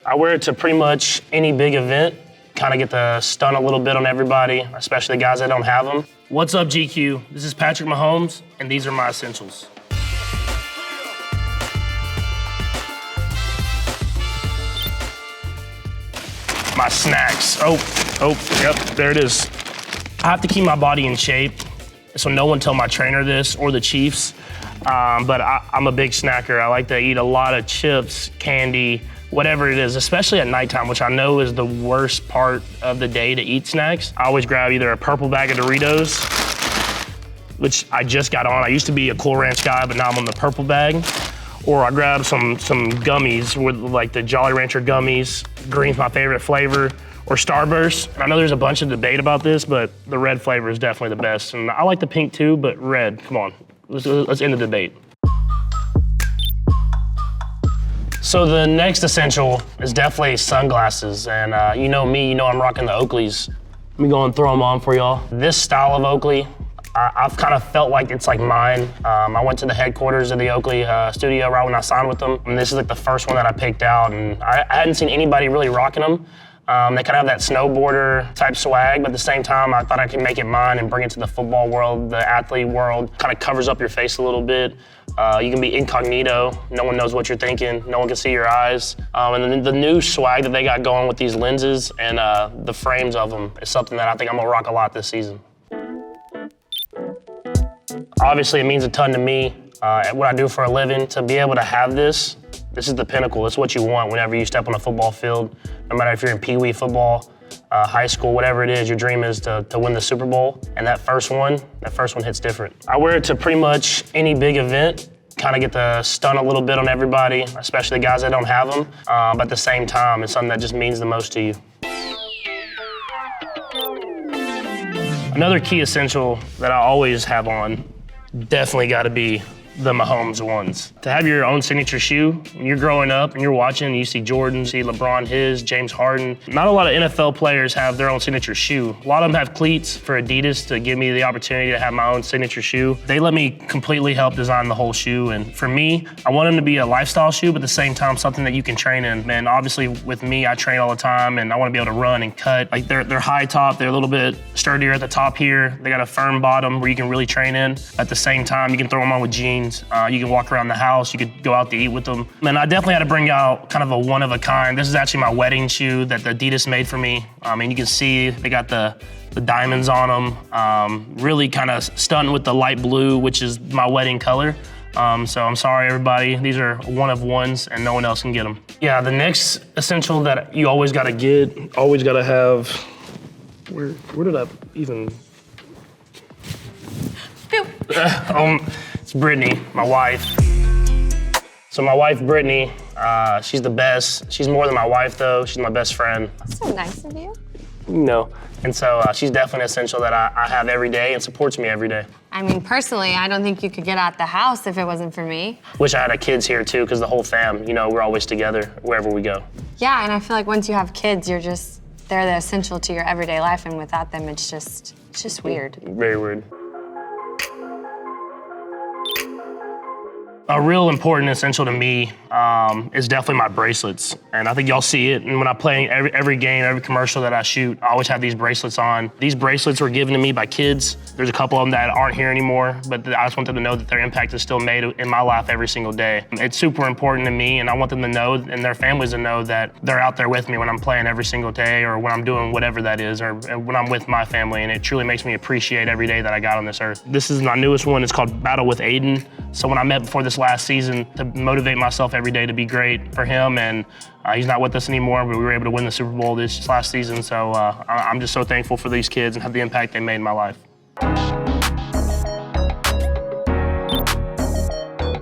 I wear it to pretty much any big event. Kind of get to stun a little bit on everybody, especially the guys that don't have them. What's up, GQ? This is Patrick Mahomes, and these are my essentials. My snacks. Yep, there it is. I have to keep my body in shape, so no one tell my trainer this or the Chiefs, but I'm a big snacker. I like to eat a lot of chips, candy, whatever it is, especially at nighttime, which I know is the worst part of the day to eat snacks. I always grab either a purple bag of Doritos, which I just got on. I used to be a Cool Ranch guy, but now I'm on the purple bag. Or I grab some gummies with like the Jolly Rancher gummies. Green's my favorite flavor. Or Starburst. And I know there's a bunch of debate about this, but the red flavor is definitely the best. And I like the pink too, but red, come on. Let's end the debate. So the next essential is definitely sunglasses. And you know me, you know I'm rocking the Oakleys. Let me go and throw them on for y'all. This style of Oakley, I've kind of felt like it's like mine. I went to the headquarters of the Oakley studio right when I signed with them. And this is like the first one that I picked out. And I hadn't seen anybody really rocking them. They kind of have that snowboarder type swag, but at the same time, I thought I could make it mine and bring it to the football world, the athlete world. Kind of covers up your face a little bit. You can be incognito. No one knows what you're thinking. No one can see your eyes. And then the new swag that they got going with these lenses and the frames of them is something that I think I'm gonna rock a lot this season. Obviously, it means a ton to me, what I do for a living. To be able to have this is the pinnacle. It's what you want whenever you step on a football field. No matter if you're in Pee Wee football, high school, whatever it is, your dream is to win the Super Bowl. And that first one hits different. I wear it to pretty much any big event. Kind of get to stun a little bit on everybody, especially the guys that don't have them. But at the same time, it's something that just means the most to you. Another key essential that I always have on, definitely gotta be the Mahomes ones. To have your own signature shoe, when you're growing up and you're watching and you see Jordan, see LeBron his, James Harden. Not a lot of NFL players have their own signature shoe. A lot of them have cleats for Adidas to give me the opportunity to have my own signature shoe. They let me completely help design the whole shoe. And for me, I want them to be a lifestyle shoe, but at the same time, something that you can train in. And obviously with me, I train all the time and I want to be able to run and cut. Like they're high top, they're a little bit sturdier at the top here. They got a firm bottom where you can really train in. At the same time, you can throw them on with jeans. You can walk around the house, you could go out to eat with them. And I definitely had to bring out kind of a one of a kind. This is actually my wedding shoe that the Adidas made for me. And you can see they got the diamonds on them. Really kind of stunting with the light blue, which is my wedding color. So I'm sorry, everybody. These are one of ones and no one else can get them. Yeah, the next essential that you always gotta get, always gotta have, where did I even? It's Brittany, my wife. So my wife, Brittany, she's the best. She's more than my wife, though. She's my best friend. That's so nice of you. You know, and so she's definitely essential that I have every day and supports me every day. I mean, personally, I don't think you could get out the house if it wasn't for me. Wish I had kids here, too, because the whole fam, you know, we're always together wherever we go. Yeah, and I feel like once you have kids, they're the essential to your everyday life, and without them, it's just weird. Very weird. A real important essential to me is definitely my bracelets. And I think y'all see it. And when I play every game, every commercial that I shoot, I always have these bracelets on. These bracelets were given to me by kids. There's a couple of them that aren't here anymore, but I just want them to know that their impact is still made in my life every single day. It's super important to me, and I want them to know, and their families to know, that they're out there with me when I'm playing every single day, or when I'm doing whatever that is, or when I'm with my family. And it truly makes me appreciate every day that I got on this earth. This is my newest one. It's called Battle with Aiden. So when I met before this last season, to motivate myself every day to be great for him, and he's not with us anymore, but we were able to win the Super Bowl this last season. So I'm just so thankful for these kids and have the impact they made in my life.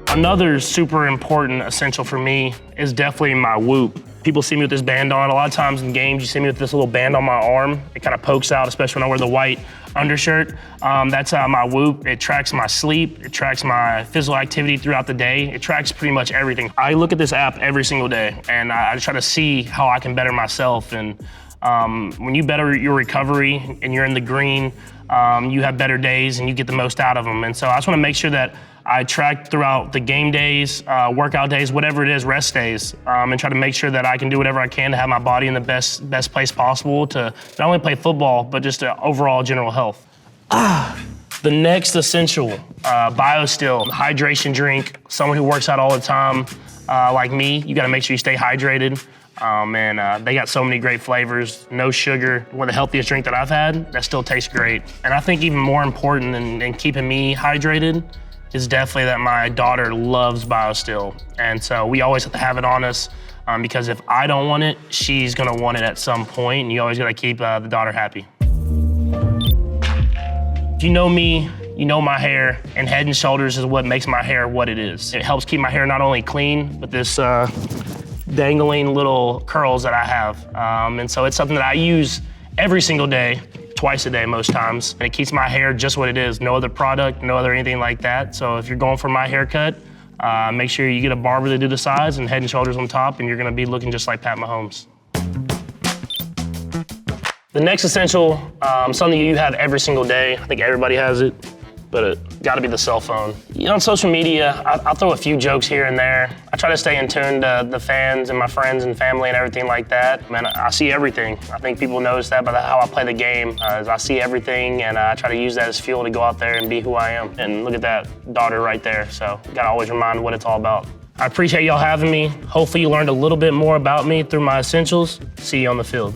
Another super important essential for me is definitely my whoop. People see me with this band on. A lot of times in games, you see me with this little band on my arm. It kind of pokes out, especially when I wear the white undershirt. That's my whoop. It tracks my sleep. It tracks my physical activity throughout the day. It tracks pretty much everything. I look at this app every single day, and I try to see how I can better myself. And when you better your recovery and you're in the green, you have better days and you get the most out of them. And so I just want to make sure that I track throughout the game days, workout days, whatever it is, rest days, and try to make sure that I can do whatever I can to have my body in the best place possible to not only play football, but just overall general health. The next essential, BioStill, hydration drink. Someone who works out all the time, like me, you gotta make sure you stay hydrated. And they got so many great flavors, no sugar, one of the healthiest drink that I've had that still tastes great. And I think even more important than keeping me hydrated is definitely that my daughter loves BioStill. And so we always have to have it on us because if I don't want it, she's gonna want it at some point, and you always gotta keep the daughter happy. If you know me, you know my hair, and Head & Shoulders is what makes my hair what it is. It helps keep my hair not only clean, but this dangling little curls that I have. And so it's something that I use every single day, twice a day most times, and it keeps my hair just what it is. No other product, no other anything like that. So if you're going for my haircut, make sure you get a barber to do the sides and Head & Shoulders on top, and you're gonna be looking just like Pat Mahomes. The next essential, something you have every single day, I think everybody has it, but it gotta be the cell phone. You know, on social media, I'll throw a few jokes here and there. I try to stay in tune to the fans and my friends and family and everything like that. Man, I see everything. I think people notice that by how I play the game, is I see everything, and I try to use that as fuel to go out there and be who I am. And look at that daughter right there, so gotta always remind what it's all about. I appreciate y'all having me. Hopefully you learned a little bit more about me through my essentials. See you on the field.